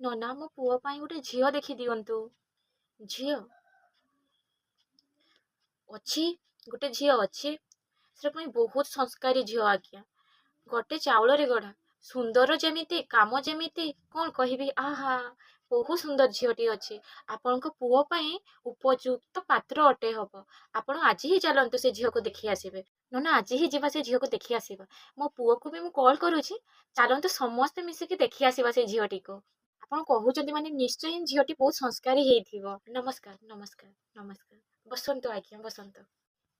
ନନା ମୋ ପୁଅ ପାଇଁ ଗୋଟେ ଝିଅ ଦେଖି ଦିଅନ୍ତୁ। ଝିଅ ଅଛି, ଗୋଟେ ଝିଅ ଅଛି। ସେଟା ପୁଣି ବହୁତ ସଂସ୍କାରୀ ଝିଅ ଆଜ୍ଞା। ଗୋଟେ ଚାଉଳରେ ଗଢ଼ା, ସୁନ୍ଦର ଯେମିତି, କାମ ଯେମିତି, କଣ କହିବି, ଆହା ବହୁତ ସୁନ୍ଦର ଝିଅଟି ଅଛି। ଆପଣଙ୍କ ପୁଅ ପାଇଁ ଉପଯୁକ୍ତ ପାତ୍ର ଅଟେ ହବ। ଆପଣ ଆଜି ହିଁ ଚାଲନ୍ତୁ ସେ ଝିଅକୁ ଦେଖି ଆସିବେ। ନନା ଆଜି ହିଁ ଯିବା ସେ ଝିଅକୁ ଦେଖି ଆସିବା। ମୋ ପୁଅକୁ ବି ମୁଁ କଲ୍ କରୁଛି, ଚାଲନ୍ତୁ ସମସ୍ତେ ମିଶିକି ଦେଖି ଆସିବା ସେ ଝିଅଟିକୁ। ଆପଣ କହୁଛନ୍ତି ମାନେ ନିଶ୍ଚୟ ହିଁ ଝିଅଟି ବହୁତ ସଂସ୍କାରୀ ହେଇଥିବ। ନମସ୍କାର ନମସ୍କାର ନମସ୍କାର। ବସନ୍ତୁ ଆଜ୍ଞା ବସନ୍ତୁ।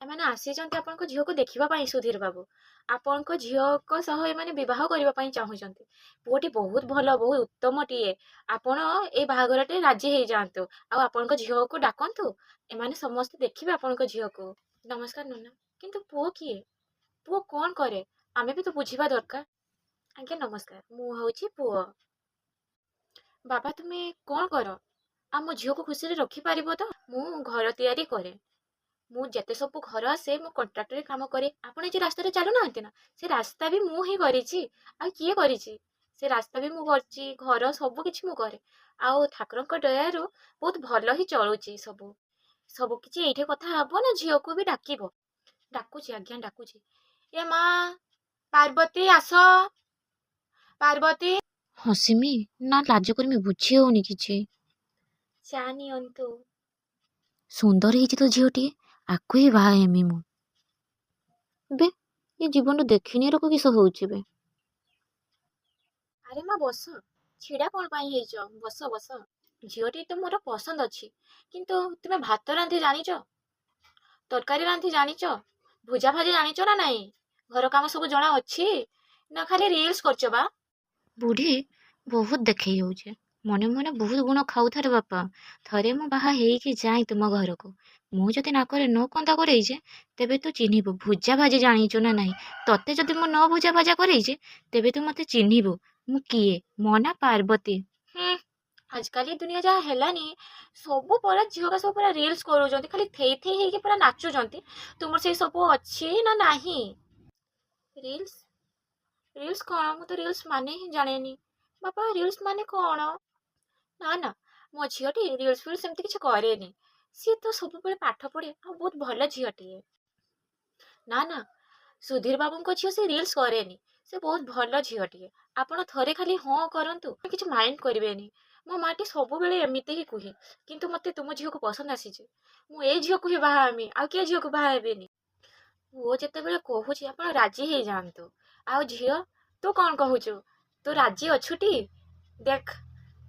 ଏମାନେ ଆସିଛନ୍ତି ଆପଣଙ୍କ ଝିଅକୁ ଦେଖିବା ପାଇଁ ସୁଧୀର ବାବୁ। ଆପଣଙ୍କ ଝିଅଙ୍କ ସହ ଏମାନେ ବିବାହ କରିବା ପାଇଁ ଚାହୁଁଛନ୍ତି। ପୁଅଟି ବହୁତ ଭଲ, ବହୁତ ଉତ୍ତମଟିଏ। ଆପଣ ଏଇ ବାହାଘରଟେ ରାଜି ହେଇଯାଆନ୍ତୁ ଆଉ ଆପଣଙ୍କ ଝିଅକୁ ଡାକନ୍ତୁ। ଏମାନେ ସମସ୍ତେ ଦେଖିବେ ଆପଣଙ୍କ ଝିଅକୁ। ନମସ୍କାର ନନା। କିନ୍ତୁ ପୁଅ କିଏ? ପୁଅ କଣ କରେ? ଆମେ ବି ତ ବୁଝିବା ଦରକାର। ଆଜ୍ଞା ନମସ୍କାର, ମୁଁ ହଉଛି ପୁଅ। ବାବା ତୁମେ କଣ କର? ଆଉ ମୋ ଝିଅକୁ ଖୁସିରେ ରଖିପାରିବ ତ? ମୁଁ ଘର ତିଆରି କରେ। ମୁଁ ଯେତେ ସବୁ ଘର ଆସେ ମୁଁ କଣ୍ଟ୍ରାକ୍ଟରେ କାମ କରେ। ଆପଣ ଏ ଯେ ରାସ୍ତାରେ ଚାଲୁନାହାନ୍ତି ନା, ସେ ରାସ୍ତା ବି ମୁଁ ହିଁ କରିଛି। ଆଉ କିଏ କରିଛି? ସେ ରାସ୍ତା ବି ମୁଁ କରିଛି, ଘର ସବୁ କିଛି ମୁଁ କରେ। ଆଉ ଠାକୁରଙ୍କ ଦୟାରୁ ବହୁତ ଭଲ ହିଁ ଚଳୁଛି ସବୁ। ସବୁ କିଛି ଏଇଠି କଥା ହବ ନା, ଝିଅକୁ ବି ଡାକିବ। ଡାକୁଛି ଆଜ୍ଞା ଡାକୁଛି। ଏ ମା ପାର୍ବତୀ ଆସ, ପାର୍ବତୀ। ହସିମି ନା ଲାଜ କରିମି ବୁଝି ହଉନି କିଛି। ଚା ନିଅନ୍ତୁ। ସୁନ୍ଦର ହେଇଛି ତ ଝିଅଟିଏ, ଆକୁ ହିଁ ବାହା ହେମି ମୁଁ। ବେ ଏ ଜୀବନ ଦେଖିନି ରକ କିସ ହଉଛି ବେ। ଆରେ ମା ବସ, ଛିଡ଼ା କଣ ପାଇଁ ହେଇଛ? ବସ ବସ। ଝିଅଟି ତ ମୋର ପସନ୍ଦ ଅଛି, କିନ୍ତୁ ତୁମେ ଭାତ ରାନ୍ଧି ଜାଣିଛ? ତରକାରୀ ରାନ୍ଧି ଜାଣିଛ? ଭୁଜା ଭାଜି ଜାଣିଛ ନା ନାଇଁ? ଘର କାମ ସବୁ ଜଣା ଅଛି ନା ଖାଲି ରିଲ୍ସ କରୁଛ ବା? ବୁଢ଼ୀ ବହୁତ ଦେଖେଇ ହଉଛି, ମନେ ମନେ ବହୁତ ଗୁଣ ଖାଉଥାରେ ବାପା। ଥରେ ମୁଁ ବାହା ହେଇକି ଯାଏ ତୁମ ଘରକୁ, ମୁଁ ଯଦି ନାକରେ ନ କନ୍ଦା କରେଇଛେ ତେବେ ତୁ ଚିହ୍ନିବୁ ଭୁଜା ଭାଜି ଜାଣିଛୁ ନା ନାହିଁ। ତତେ ଯଦି ମୁଁ ନ ଭୁଜା ଭାଜା କରେଇଛେ ତେବେ ତୁ ମତେ ଚିହ୍ନିବୁ ମୁଁ କିଏ, ମୋ ନା ପାର୍ବତୀ। ଆଜିକାଲି ଦୁନିଆ ଯାହା ହେଲାନି, ସବୁ ପରା ଝିଅକା ସବୁ ପୁରା ରିଲ୍ସ କରୁଛନ୍ତି, ଖାଲି ଥେଇ ଥେଇ ହେଇକି ପୁରା ନାଚୁଛନ୍ତି। ତୁମର ସେଇ ସବୁ ଅଛି ନା ନାହିଁ? ରିଲ୍ସ? ରିଲ୍ସ କଣ? ମୁଁ ତ ରିଲ୍ସ ମାନେ ହିଁ ଜାଣେନି। ବାପା ରିଲ୍ସ ମାନେ କଣ? ନା ନା, ମୋ ଝିଅଟି ରିଲ୍ସ ଫିଲ୍ସ ସେମିତି କିଛି କରେନି। ସିଏ ତ ସବୁବେଳେ ପାଠ ପଢେ ଆଉ ବହୁତ ଭଲ ଝିଅଟିଏ। ନା ନା, ସୁଧୀର ବାବୁଙ୍କ ଝିଅ ସେ ରିଲ୍ସ କରେନି। ସେ ବହୁତ ଭଲ ଝିଅଟିଏ। ଆପଣ ଥରେ ଖାଲି ହଁ କରନ୍ତୁ, କିଛି ମାଇଣ୍ଡ କରିବେନି। ମୋ ମାଟି ସବୁବେଳେ ଏମିତି ହିଁ କୁହେ, କିନ୍ତୁ ମତେ ତୁମ ଝିଅକୁ ପସନ୍ଦ ଆସିଛି। ମୁଁ ଏଇ ଝିଅକୁ ହିଁ ବାହା ହେମି, ଆଉ କିଏ ଝିଅକୁ ବାହା ହେବିନି। ପୁଅ ଯେତେବେଳେ କହୁଛି ଆପଣ ରାଜି ହେଇଯାଆନ୍ତୁ। ଆଉ ଝିଅ ତୁ କଣ କହୁଛୁ? ତୁ ରାଜି ଅଛୁଟି? ଦେଖ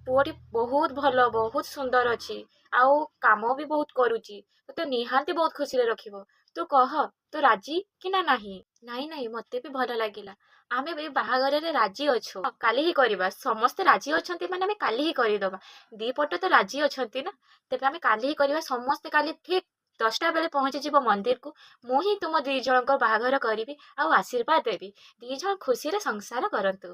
ପୁଅଟି ବହୁତ ଭଲ, ବହୁତ ସୁନ୍ଦର ଅଛି, ଆଉ କାମ ବି ବହୁତ କରୁଛି। ତତେ ନିହାତି ବହୁତ ଖୁସିରେ ରଖିବ। ତୁ କହ, ତୁ ରାଜି କି ନା ନାହିଁ? ନାଇଁ ନାଇଁ, ମତେ ବି ଭଲ ଲାଗିଲା। ଆମେ ବି ବାହାଘରରେ ରାଜି ଅଛୁ। କାଲି ହିଁ କରିବା। ସମସ୍ତେ ରାଜି ଅଛନ୍ତି ମାନେ ଆମେ କାଲି ହିଁ କରିଦବା। ଦି ପଟ ତ ରାଜି ଅଛନ୍ତି ନା, ତେବେ ଆମେ କାଲି ହିଁ କରିବା। ସମସ୍ତେ କାଲି ଠିକ 10ଟା ବେଳେ ପହଞ୍ଚିଯିବ ମନ୍ଦିରକୁ। ମୁଁ ହିଁ ତୁମ ଦି ଜଣଙ୍କ ବାହାଘର କରିବି ଆଉ ଆଶୀର୍ବାଦ ଦେବି। ଦି ଜଣ ଖୁସିରେ ସଂସାର କରନ୍ତୁ।